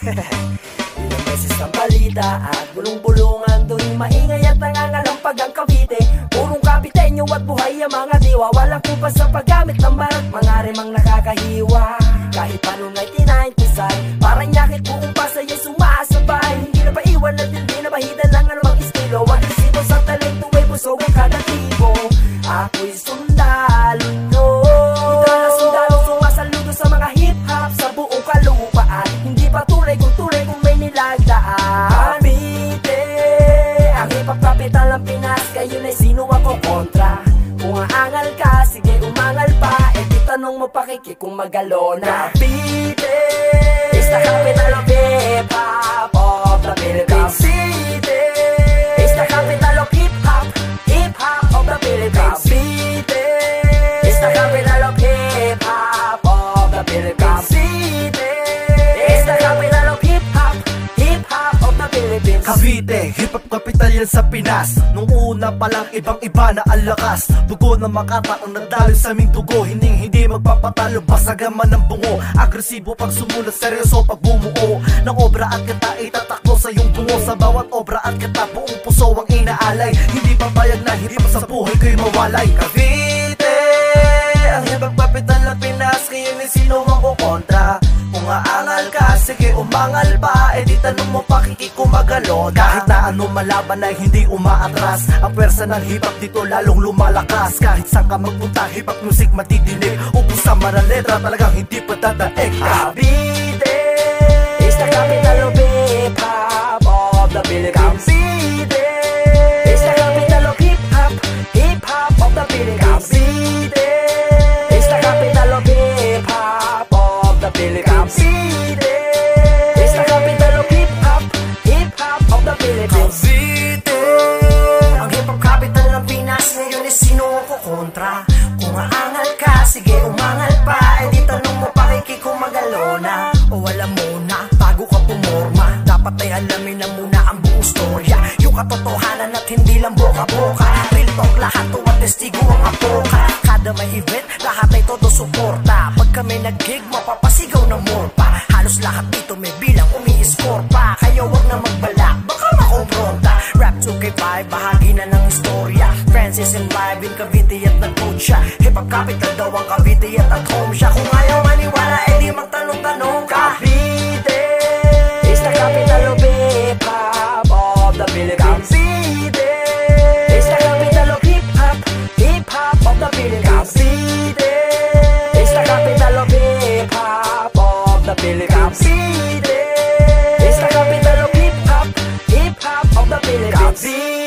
Ilang beses ang balita at bulong-bulungan, doon maingay at nangangalampag ang Cavite. Purong kapitenyo at buhay ang mga diwa, walang kupas sa paggamit ng barat, mga rimang nakakahiwa. Kahit paano 1997, parang yakit buong Pasay ay sumasabay. Hindi na ba iwan at hindi na bahida lang anumang estilo, agresibo sa talento ay busog ang kada tipo. Ako'y sundalo nyo, ito na sundalo sumasaludo sa mga hip-hop sa buong kalupaan. Hindi pa tunay kung may nilagdaan. Cavite, ang hip-hop kapital ng Pinas, kayo na'y sino ako kontra? Kung aangal ka, sige umangal pa, di tanong mo pakiki kung magalona. Cavite is the capital of hip-hop of the Philippines. Cavite is the capital of hip-hop, hip-hop of the Philippines. Cavite is the capital of hip-hop of the Philippines. Cavite is the capital of hip-hop, hip-hop of the Philippines. Cavite, hip-hop capital yan sa Pinas. Nung una pa lang ibang-iba na ang lakas. Dugo ng Makata ang nadalo sa aming dugo. Hindi magpapatalo, basagaman ng bungo. Agresibo pag sumulat, seryoso pag bumuo ng obra at kata itatakbo sa iyong bungo. Sa bawat obra at kata buong puso ang inaalay. Hindi papayag na hip-hop sa buhay ko'y mawalay. Cavite, ang hip-hop capital ng Pinas, kayo ni sino ang kukontra? Kung aangal ka, sige umangal pa, di tanong mo pakikikumagalona. Kahit na ano malaban ay hindi umaatras, ang pwersa ng hip-hop dito lalong lumalakas. Kahit saan ka magpunta, hip-hop music matidinig, ubus sa mga letra talagang hindi pa dadaig. Cavite is the capital of hip-hop of the Philippines. Cavite is the capital of hip-hop, hip-hop of the Philippines. Cavite is the capital of hip-hop of the Philippines. Cavite is the capital of hip-hop, hip-hop of the Philippines. Cavite, ang hip-hop capital ng Pinas, ngayon ay sino ako kontra? Kung aangal ka, sige umangal pa, di tanong mo pakikikumagalona. O alam mo na, bago ka pumorma, dapat ay alamin na muna ang buong storya, yung katotohanan at hindi lang boka-boka. Real talk, lahat to at testigo ang apoka. Kada may event, lahat ay todo suporta. Pag kami nag-gig, mapapasigaw ng morpa. Halos lahat dito may bilang umi-score pa. Kaya wag na magbalak, baka makompronta. Rap 2K5, bahagi na ng istorya. Francis and live in Cavite at nag-coach siya. Hip-hop capital daw ang Cavite at at home siya. Kung ayaw maniwala, di magtanong-tanong ka. Cavite is the capital of hip-hop of the Philippines. Cavite is the capital of hip-hop, hip-hop of the Philippines. Cavite is the capital of hip-hop of the Philippines. Cavite is the capital of hip-hop, hip-hop of the Philippines.